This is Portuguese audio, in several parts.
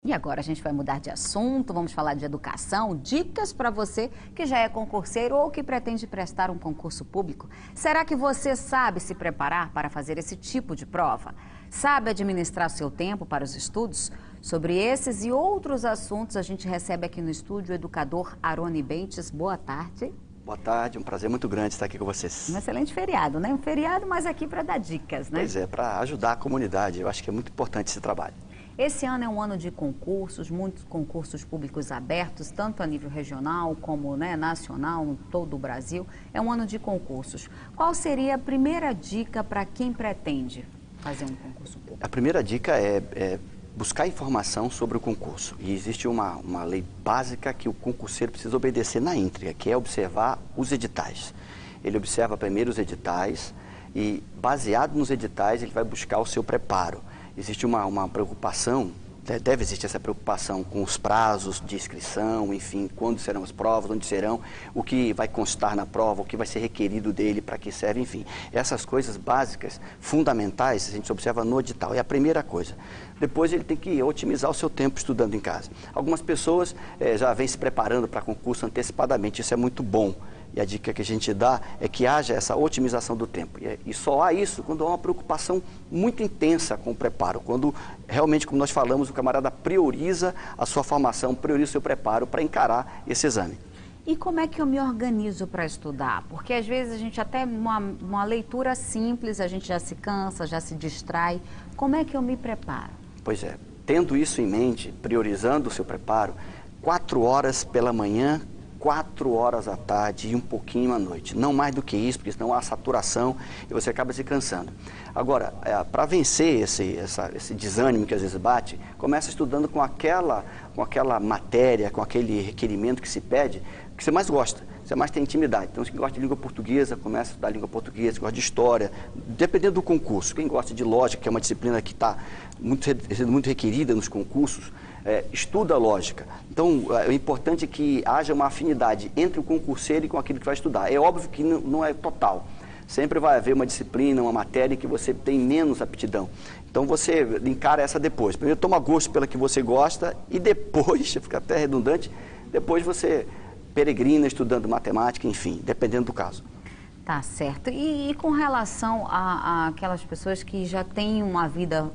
E agora a gente vai mudar de assunto, vamos falar de educação, dicas para você que já é concurseiro ou que pretende prestar um concurso público. Será que você sabe se preparar para fazer esse tipo de prova? Sabe administrar seu tempo para os estudos? Sobre esses e outros assuntos a gente recebe aqui no estúdio o educador Aroni Bentes. Boa tarde. Boa tarde, um prazer muito grande estar aqui com vocês. Um excelente feriado, né? Um feriado, mas aqui para dar dicas, né? Pois é, para ajudar a comunidade, eu acho que é muito importante esse trabalho. Esse ano é um ano de concursos, muitos concursos públicos abertos, tanto a nível regional como nacional, em todo o Brasil. É um ano de concursos. Qual seria a primeira dica para quem pretende fazer um concurso público? A primeira dica é buscar informação sobre o concurso. E existe uma lei básica que o concurseiro precisa obedecer na íntegra, que é observar os editais. Ele observa primeiro os editais e, baseado nos editais, ele vai buscar o seu preparo. Existe uma preocupação, deve existir essa preocupação com os prazos de inscrição, enfim, quando serão as provas, onde serão, o que vai constar na prova, o que vai ser requerido dele, para que serve, enfim. Essas coisas básicas, fundamentais, a gente observa no edital, é a primeira coisa. Depois ele tem que otimizar o seu tempo estudando em casa. Algumas pessoas já vêm se preparando para concurso antecipadamente, isso é muito bom. E a dica que a gente dá é que haja essa otimização do tempo. E só há isso quando há uma preocupação muito intensa com o preparo. Quando realmente, como nós falamos, o camarada prioriza a sua formação, prioriza o seu preparo para encarar esse exame. E como é que eu me organizo para estudar? Porque às vezes a gente até uma leitura simples, a gente já se cansa, já se distrai. Como é que eu me preparo? Pois é, tendo isso em mente, priorizando o seu preparo, 4 horas pela manhã, 4 horas à tarde e um pouquinho à noite. Não mais do que isso, porque senão há saturação e você acaba se cansando. Agora, para vencer esse desânimo que às vezes bate, começa estudando com aquela matéria, com aquele requerimento que se pede, que você mais gosta, você mais tem intimidade. Então, quem gosta de língua portuguesa, começa a estudar língua portuguesa, quem gosta de história, dependendo do concurso. Quem gosta de lógica, que é uma disciplina que está sendo muito requerida nos concursos, estuda lógica. Então, é importante que haja uma afinidade entre o concurseiro e com aquilo que vai estudar. É óbvio que não é total. Sempre vai haver uma disciplina, uma matéria que você tem menos aptidão. Então, você encara essa depois. Primeiro, toma gosto pela que você gosta e depois, fica até redundante, depois você peregrina estudando matemática, enfim, dependendo do caso. Tá certo. E com relação a aquelas pessoas que já têm uma vida,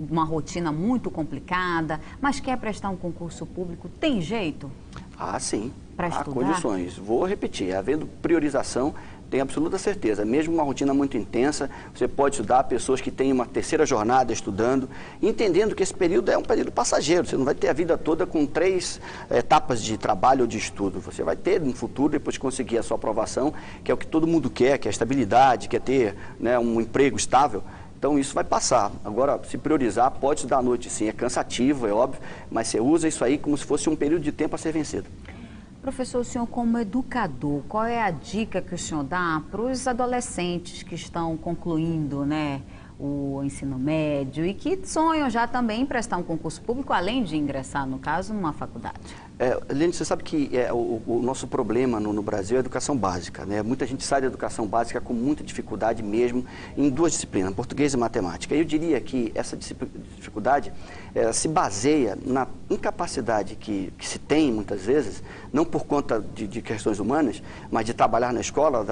uma rotina muito complicada, mas quer prestar um concurso público, tem jeito? Ah, sim. Para Há estudar? condições. Vou repetir, havendo priorização, tenho absoluta certeza. Mesmo uma rotina muito intensa, você pode estudar pessoas que têm uma terceira jornada estudando, entendendo que esse período é um período passageiro. Você não vai ter a vida toda com 3 etapas de trabalho ou de estudo. Você vai ter no futuro, depois de conseguir a sua aprovação, que é o que todo mundo quer, que é a estabilidade, quer ter um emprego estável. Então, isso vai passar. Agora, se priorizar, pode estudar à noite sim. É cansativo, é óbvio, mas você usa isso aí como se fosse um período de tempo a ser vencido. Professor, o senhor como educador, qual é a dica que o senhor dá para os adolescentes que estão concluindo, o ensino médio e que sonham já também em prestar um concurso público, além de ingressar, no caso, numa faculdade? Lene, você sabe que o nosso problema no Brasil é a educação básica, né? Muita gente sai da educação básica com muita dificuldade mesmo em 2 disciplinas, português e matemática. Eu diria que essa dificuldade se baseia na incapacidade que se tem, muitas vezes, não por conta de questões humanas, mas de trabalhar na escola,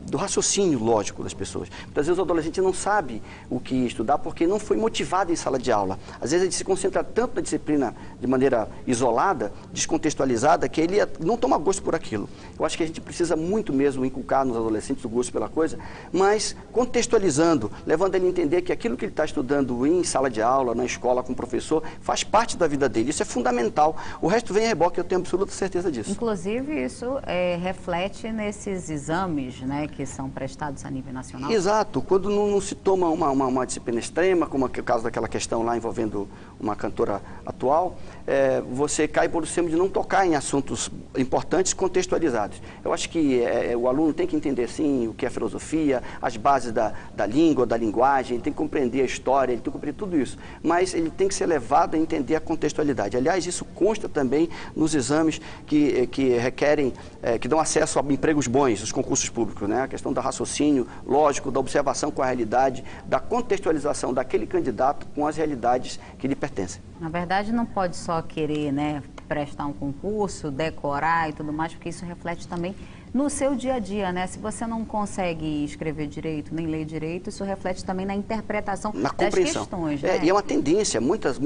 do raciocínio lógico das pessoas. Muitas vezes o adolescente não sabe o que estudar porque não foi motivado em sala de aula. Às vezes ele se concentra tanto na disciplina de maneira isolada, descontextualizada, que ele não toma gosto por aquilo. Eu acho que a gente precisa muito mesmo inculcar nos adolescentes o gosto pela coisa, mas contextualizando, levando ele a entender que aquilo que ele está estudando em sala de aula, na escola, com o professor, faz parte da vida dele. Isso é fundamental. O resto vem a reboque, eu tenho absoluta certeza disso. Inclusive, isso reflete nesses exames, que são prestados a nível nacional? Exato. Quando não se toma uma disciplina extrema, como é o caso daquela questão lá envolvendo uma cantora atual, você cai por cima de não tocar em assuntos importantes contextualizados. Eu acho que o aluno tem que entender, sim, o que é filosofia, as bases da língua, da linguagem, ele tem que compreender a história, ele tem que compreender tudo isso. Mas ele tem que ser levado a entender a contextualidade. Aliás, isso consta também nos exames que requerem, que dão acesso a empregos bons, os concursos públicos, né? A questão do raciocínio lógico, da observação com a realidade, da contextualização daquele candidato com as realidades que lhe pertencem. Na verdade, não pode só querer, né, prestar um concurso, decorar e tudo mais, porque isso reflete também no seu dia a dia, né? Se você não consegue escrever direito, nem ler direito, isso reflete também na interpretação das questões, né? E é uma tendência, muitas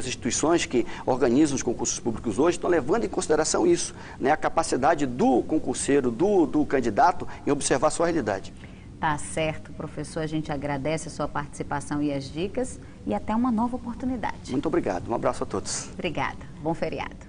instituições que organizam os concursos públicos hoje estão levando em consideração isso, né? A capacidade do concurseiro, do candidato em observar a sua realidade. Tá certo, professor. A gente agradece a sua participação e as dicas e até uma nova oportunidade. Muito obrigado. Um abraço a todos. Obrigada. Bom feriado.